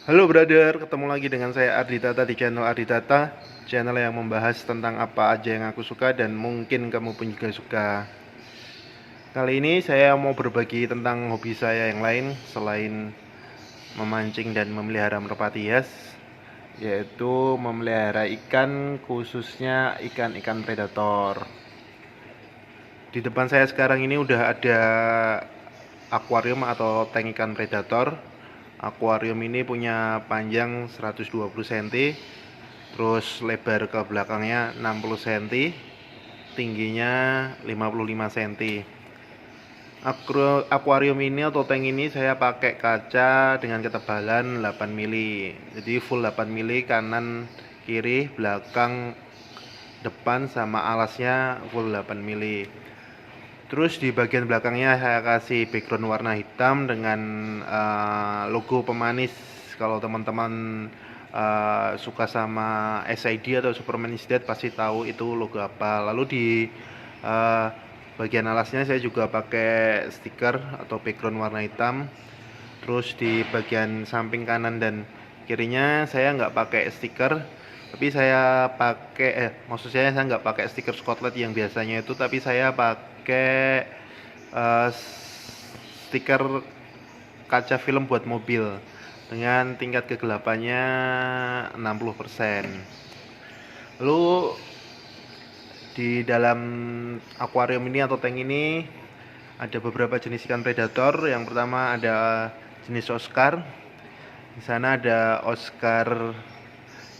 Halo brother, ketemu lagi dengan saya Ardi Tata di channel Ardi Tata, channel yang membahas tentang apa aja yang aku suka dan mungkin kamu pun juga suka. Kali ini saya mau berbagi tentang hobi saya yang lain selain memancing dan memelihara merpati hias, yaitu memelihara ikan, khususnya ikan-ikan predator. Di depan saya sekarang ini udah ada akuarium atau tank ikan predator. Akuarium ini punya panjang 120 cm, terus lebar ke belakangnya 60 cm, tingginya 55 cm. Akuarium ini atau tank ini saya pakai kaca dengan ketebalan 8 mili. Jadi full 8 mili kanan, kiri, belakang, depan sama alasnya full 8 mili. Terus di bagian belakangnya saya kasih background warna hitam dengan logo pemanis. Kalau teman-teman suka sama SID atau Superman is Dead pasti tahu itu logo apa. Lalu di uh, bagian alasnya saya juga pakai stiker atau background warna hitam. Terus di bagian samping kanan dan kirinya saya nggak pakai stiker, tapi saya pakai maksud saya nggak pakai stiker Scotland yang biasanya itu, tapi saya pakai stiker kaca film buat mobil dengan tingkat kegelapannya 60%. Lalu di dalam akuarium ini atau tank ini ada beberapa jenis ikan predator. Yang pertama ada jenis Oscar. Di sana ada Oscar,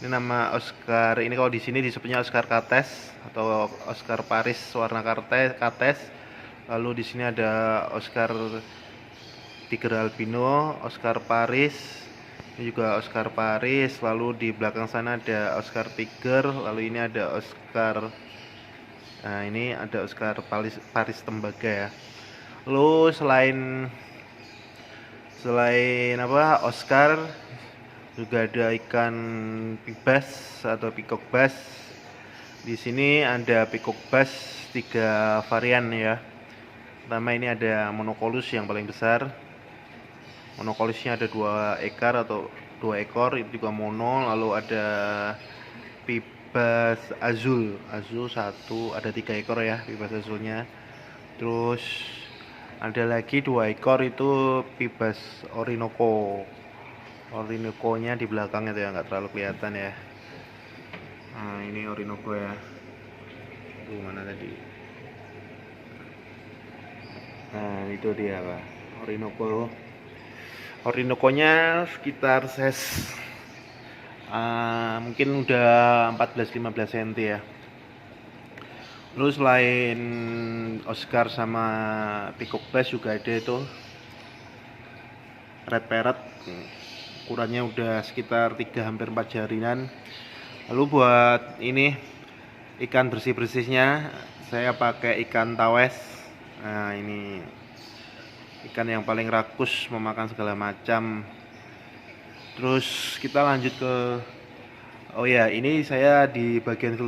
ini nama Oscar ini kalau di sini disebutnya Oscar Kates atau Oscar Paris warna kates. Lalu di sini ada Oscar Tiger Albino, Oscar Paris, ini juga Oscar Paris. Lalu di belakang sana ada Oscar Tiger. Lalu ini ada Oscar, nah ini ada Oscar Paris tembaga ya. Lalu selain apa Oscar, juga ada ikan pibas atau peacock bass. Di sini ada peacock bass 3 varian ya. Pertama ini ada monocolus yang paling besar. Monocolusnya ada 2 ekor, itu juga mono. Lalu ada pibas azul 1, ada 3 ekor ya pibas azulnya. Terus ada lagi 2 ekor itu pibas Orinoco-nya di belakang itu ya, nggak terlalu kelihatan ya. Nah ini Orinoco ya. Mana tadi? Nah itu dia Pak, Orinoco-nya sekitar size mungkin udah 14-15 cm ya. Lalu selain Oscar sama peacock bass juga ada itu red parrot, ukurannya udah sekitar 3 hampir 4 jarinan. Lalu buat ini ikan bersih-bersihnya saya pakai ikan tawes. Nah ini ikan yang paling rakus, memakan segala macam. Terus kita lanjut ke, oh ya ini saya di bagian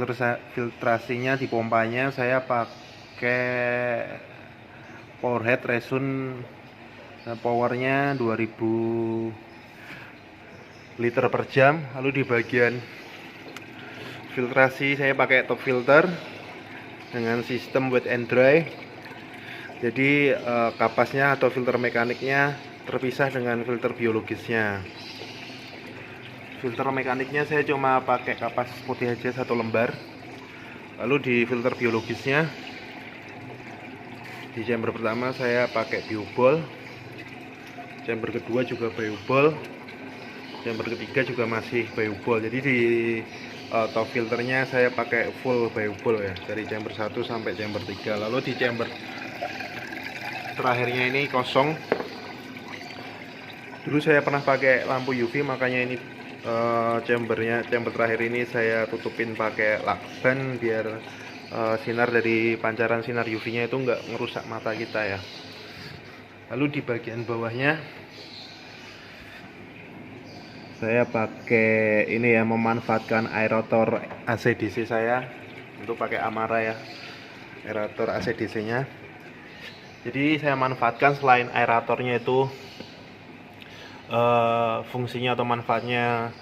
filtrasinya, di pompanya saya pakai powerhead Resun, powernya 2000 liter per jam. Lalu di bagian filtrasi saya pakai top filter dengan sistem wet and dry. Jadi kapasnya atau filter mekaniknya terpisah dengan filter biologisnya. Filter mekaniknya saya cuma pakai kapas putih aja 1 lembar. Lalu di filter biologisnya, di chamber pertama saya pakai biobol, chamber kedua juga biobol, chamber ketiga juga masih biobol. Jadi di top filternya saya pakai full biobol ya, dari chamber 1 sampai chamber 3. Lalu di chamber terakhirnya ini kosong. Dulu saya pernah pakai lampu UV, makanya ini chamber terakhir ini saya tutupin pakai lakban biar sinar dari pancaran sinar UV-nya itu nggak ngerusak mata kita ya. Lalu di bagian bawahnya saya pakai ini ya, memanfaatkan aerator AC/DC saya untuk pakai Amara ya, aerator AC/DC nya. Jadi saya manfaatkan selain aeratornya itu fungsinya atau manfaatnya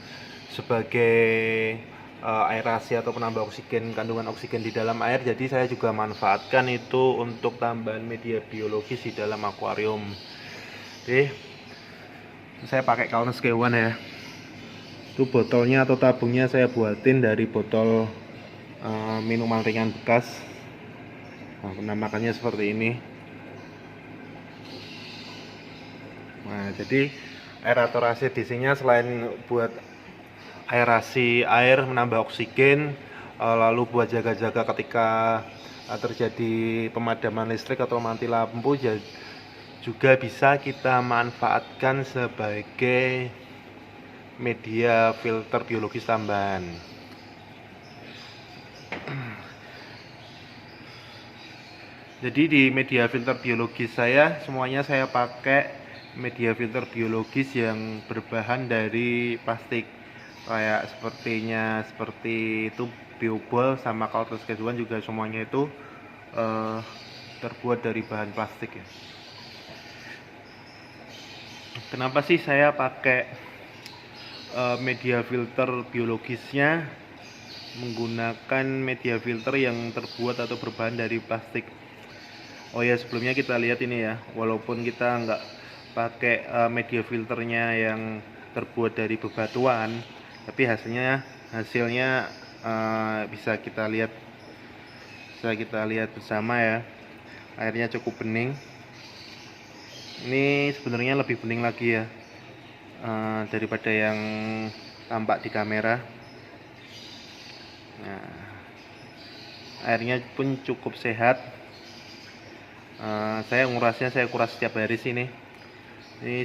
sebagai aerasi atau penambah oksigen, kandungan oksigen di dalam air. Jadi saya juga manfaatkan itu untuk tambahan media biologis di dalam akuarium. Oke, saya pakai Kaunas Kewan ya. Itu botolnya atau tabungnya saya buatin dari botol minuman ringan bekas. Nah, penampakannya seperti ini. Nah, jadi aerator AC DC-nya selain buat aerasi air, menambah oksigen, lalu buat jaga-jaga ketika terjadi pemadaman listrik atau mati lampu, juga bisa kita manfaatkan sebagai media filter biologis tambahan. Jadi di media filter biologis saya semuanya saya pakai media filter biologis yang berbahan dari plastik, kayak seperti itu biobol sama Kaunas Kewan juga semuanya itu terbuat dari bahan plastik ya. Kenapa sih saya pakai media filter biologisnya menggunakan media filter yang terbuat atau berbahan dari plastik? Oh ya, sebelumnya kita lihat ini ya, walaupun kita nggak pakai media filternya yang terbuat dari bebatuan, tapi hasilnya bisa kita lihat bersama ya. Airnya cukup bening. Ini sebenarnya lebih bening lagi ya daripada yang tampak di kamera. Nah, airnya pun cukup sehat. Saya kuras setiap hari sini. Ini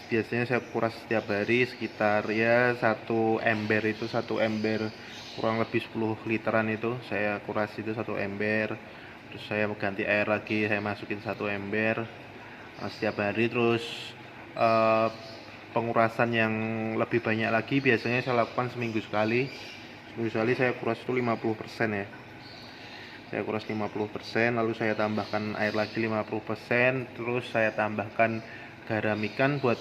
biasanya saya kuras setiap hari sekitar ya satu ember kurang lebih 10 literan itu saya kuras itu satu ember. Terus saya ganti air lagi, saya masukin satu ember setiap hari. Terus pengurasan yang lebih banyak lagi biasanya saya lakukan seminggu sekali saya kuras itu 50% ya. Saya kuras 50%, lalu saya tambahkan air lagi 50%, terus saya tambahkan garam ikan buat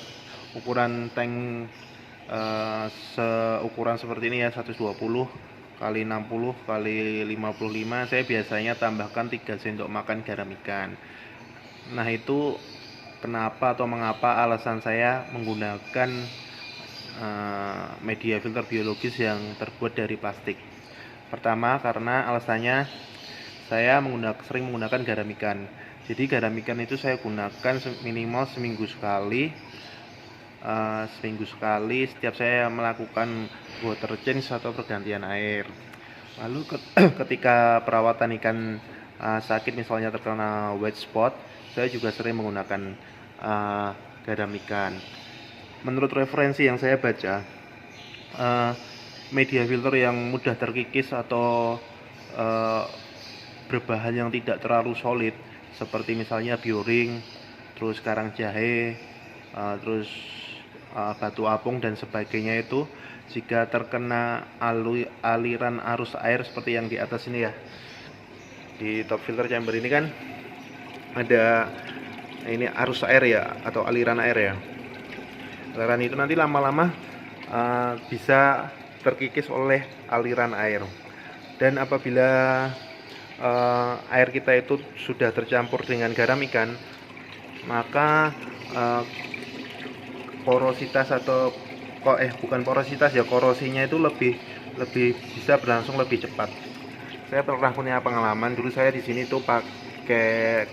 ukuran tank seukuran seperti ini ya, 120 kali 60 kali 55. Saya biasanya tambahkan 3 sendok makan garam ikan. Nah, itu kenapa atau mengapa alasan saya menggunakan media filter biologis yang terbuat dari plastik. Pertama, karena alasannya saya sering menggunakan garam ikan. Jadi garam ikan itu saya gunakan minimal seminggu sekali setiap saya melakukan water change atau pergantian air. Lalu ketika perawatan ikan sakit, misalnya terkena white spot, saya juga sering menggunakan garam ikan. Menurut referensi yang saya baca, media filter yang mudah terkikis atau berbahan yang tidak terlalu solid seperti misalnya bioring, terus karang jahe, terus batu apung dan sebagainya, itu jika terkena aliran arus air seperti yang di atas ini ya, di top filter chamber ini kan ada ini arus air ya, atau aliran air ya. Aliran itu nanti lama-lama bisa terkikis oleh aliran air, dan apabila air kita itu sudah tercampur dengan garam ikan, maka korosinya itu lebih bisa berlangsung lebih cepat. Saya pernah punya pengalaman dulu, saya di sini tuh pakai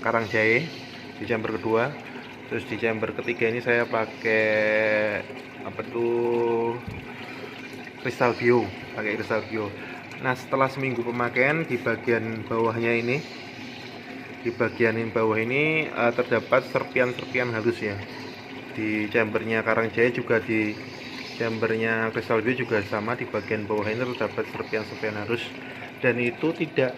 karang jahe di chamber kedua, terus di chamber ketiga ini saya pakai kristal bio. Nah, setelah seminggu pemakaian, di bagian bawah ini terdapat serpian-serpian halus ya. Di chambernya karang jahe juga, di chambernya kristal bio juga sama, di bagian bawah ini terdapat serpian-serpian halus, dan itu tidak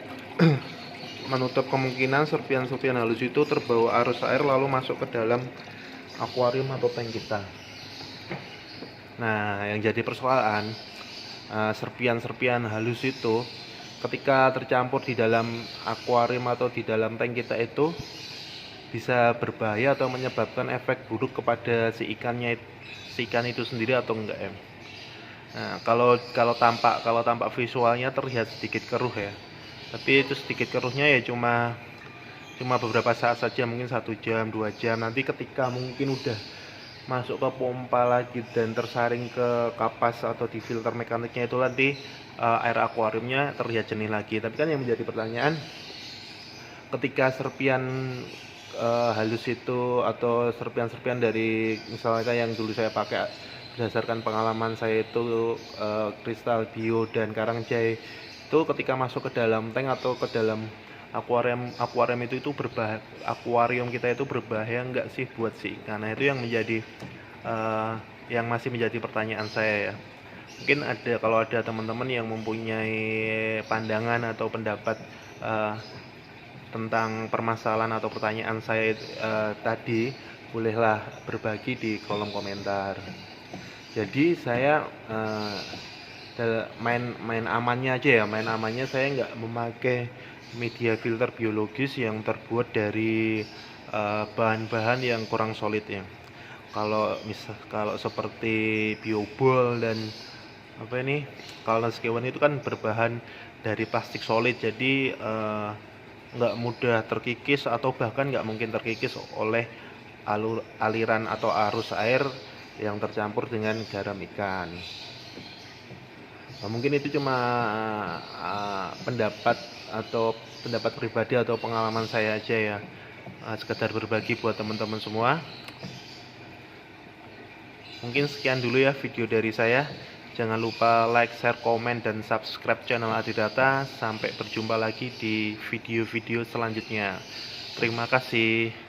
menutup kemungkinan serpian-serpian halus itu terbawa arus air lalu masuk ke dalam akuarium atau tank kita. Nah, yang jadi persoalan, serpian-serpian halus itu ketika tercampur di dalam akuarium atau di dalam tank kita itu bisa berbahaya atau menyebabkan efek buruk kepada si ikan itu sendiri atau enggak ya. Nah, kalau tampak visualnya terlihat sedikit keruh ya. Tapi itu sedikit keruhnya ya cuma cuma beberapa saat saja, mungkin 1 jam 2 jam. Nanti ketika mungkin udah masuk ke pompa lagi dan tersaring ke kapas atau di filter mekaniknya itu nanti air akuariumnya terlihat jernih lagi. Tapi kan yang menjadi pertanyaan, ketika serpian halus itu atau serpian-serpian dari misalnya yang dulu saya pakai berdasarkan pengalaman saya itu kristal bio dan karangjae itu ketika masuk ke dalam tank atau ke dalam akuarium itu berbahaya, akuarium kita itu berbahaya enggak sih buat si ikan. Nah, itu yang menjadi yang masih menjadi pertanyaan saya ya. Mungkin ada, kalau ada teman-teman yang mempunyai pandangan atau pendapat tentang permasalahan atau pertanyaan saya tadi, bolehlah berbagi di kolom komentar. Jadi saya main amannya aja ya, main amannya saya nggak memakai media filter biologis yang terbuat dari bahan-bahan yang kurang solid ya. Kalau seperti biobol dan apa ini, kalau skewan itu kan berbahan dari plastik solid, jadi nggak mudah terkikis atau bahkan nggak mungkin terkikis oleh aliran atau arus air yang tercampur dengan garam ikan. Nah, mungkin itu cuma pendapat pribadi atau pengalaman saya aja ya, sekedar berbagi buat teman-teman semua. Mungkin sekian dulu ya video dari saya. Jangan lupa like, share, komen, dan subscribe channel Adidata. Sampai berjumpa lagi di video-video selanjutnya. Terima kasih.